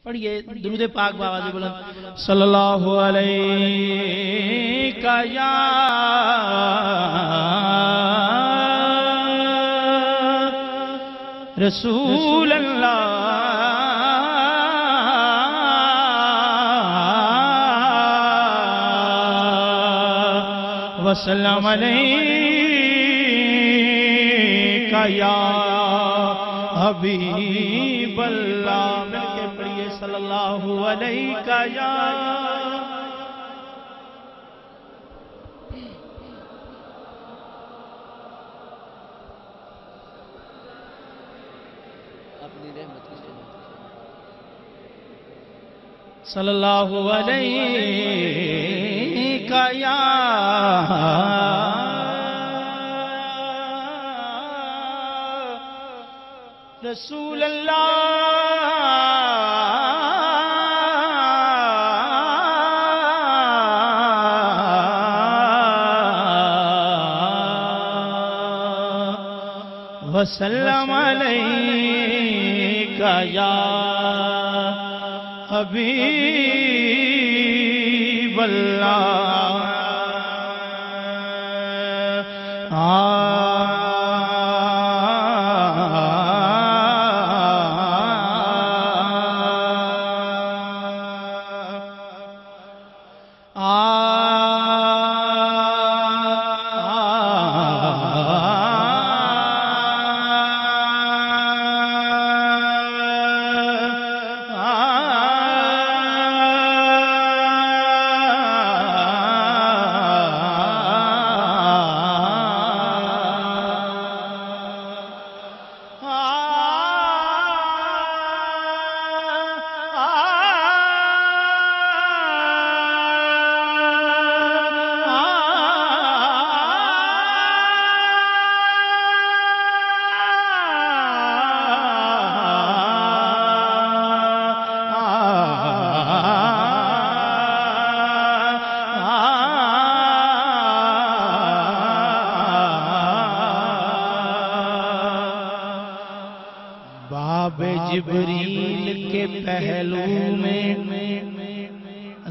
پڑھئے درود پاک بآواز بلند صلی اللہ علیہ یا رسول اللہ وسلم علیک یا حبیب اللہ مل کے پڑھئے صلی اللہ علیہ یا صلی اللہ علیہ یا رسول اللہ وسلم علیک یا حبیب اللہ جبریل کے پہلو میں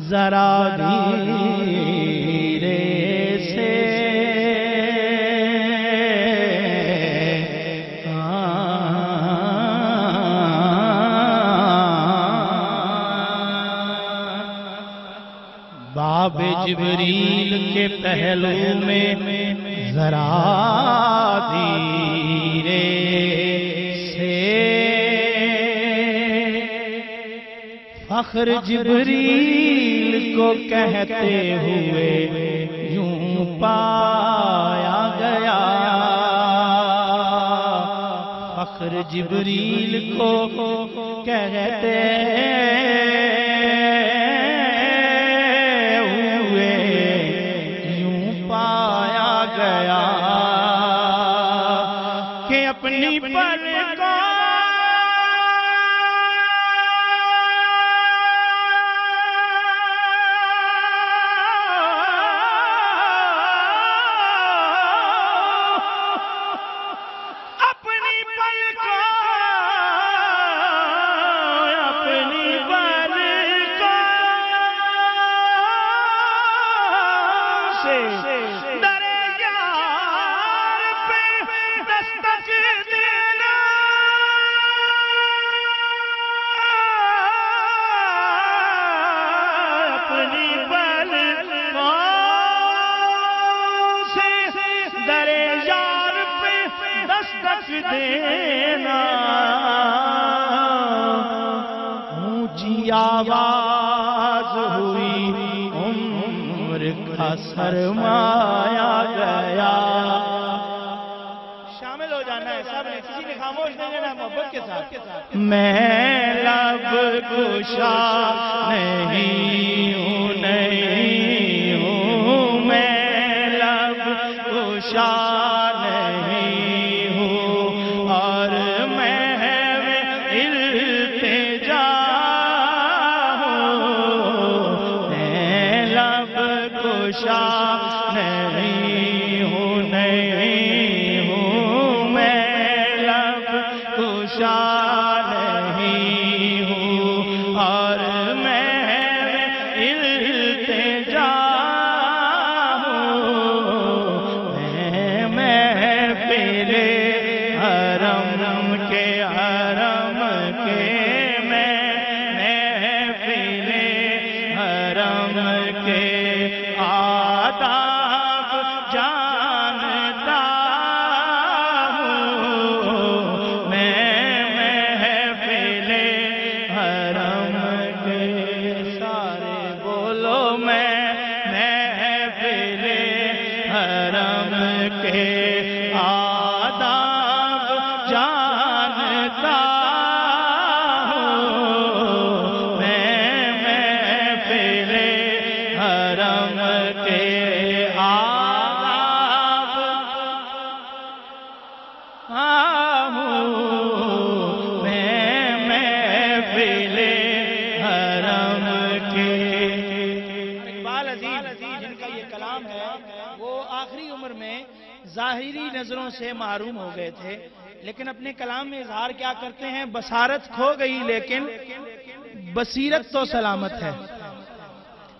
ذرا دھیرے سے باب جبریل کے پہلو میں ذرا دھیرے فخر جبریل کو کہتے ہوئے یوں پایا گیا فخر جبریل کو کہتے ہوئے یوں پایا گیا کہ اپنی پر دینا اونچی آواز ہوئی عمر کا سرمایا گیا شامل ہو جانا ہے سب نے کسی نے خاموش نہیں رہنا محبت کے ساتھ میں لب کشا نہیں ہوں میں لب کشا نہیں ہوں میں لب کشا نہیں ہوں حرم کے سارے بولو میں محفل حرم کے آداب جانتا ہوں میں محفل حرم کے آداب محفل حرم کے۔ اقبال عزیز جن کا یہ کلام ہے وہ آخری عمر میں ظاہری نظروں سے محروم ہو گئے تھے، لیکن اپنے کلام میں اظہار کیا کرتے ہیں؟ بصارت کھو گئی لیکن بصیرت تو سلامت ہے،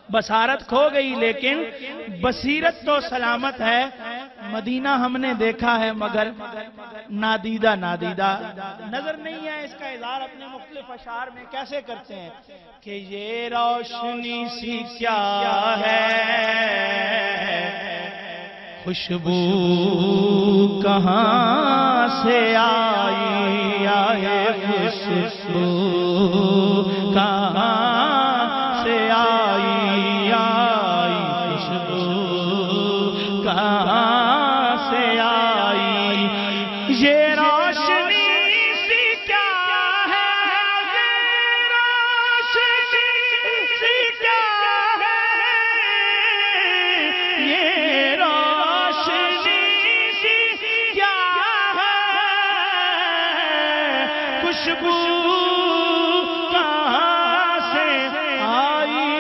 بصارت کھو گئی لیکن بصیرت تو سلامت ہے، مدینہ ہم نے دیکھا ہے مگر نادیدہ نادیدہ نظر نہیں ہے۔ اس کا اظہار اپنے مختلف اشعار میں کیسے کرتے ہیں کہ یہ روشنی سی کیا ہے، خوشبو کہاں سے آئی، آئے خوشبو کہاں سے آئی، آئی خوشبو کہاں سے آئی، یہ روشنی سی کیا ہے، یہ روشنی سی کیا ہے، یہ روشنی سی کیا ہے، خوشبو کہاں سے آئی،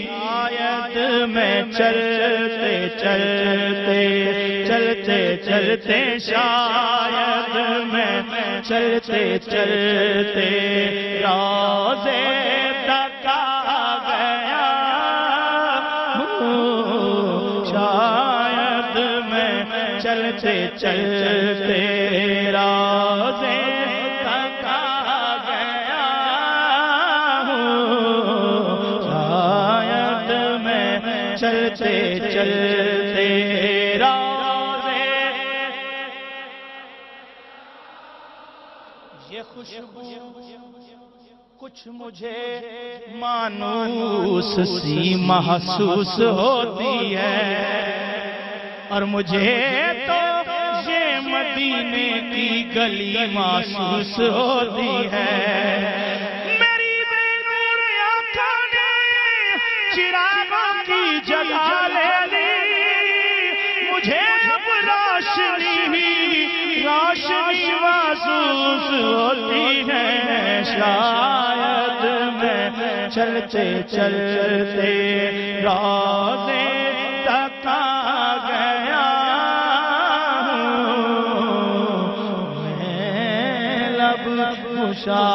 شاید میں چلتے چلتے چلتے چلتے شاید میں چلتے چلتے روضے تک آ گیا ہوں، شاید میں چلتے چلتے روضے تک آ گیا ہوں، شاید میں چلتے چلتے روضے، یہ خوشبو کچھ مجھے مانوس سی محسوس ہوتی ہے، اور مجھے تو یہ مدینے کی گلی محسوس ہوتی ہے، میری بے نور آنکھوں نے چراغوں کی جگہ لے لی، مجھے اب روشنی روشنی محسوس ہوتی ہے، شاید میں چلتے چلتے روضے تک آ گیا ہوں، میں لب کشا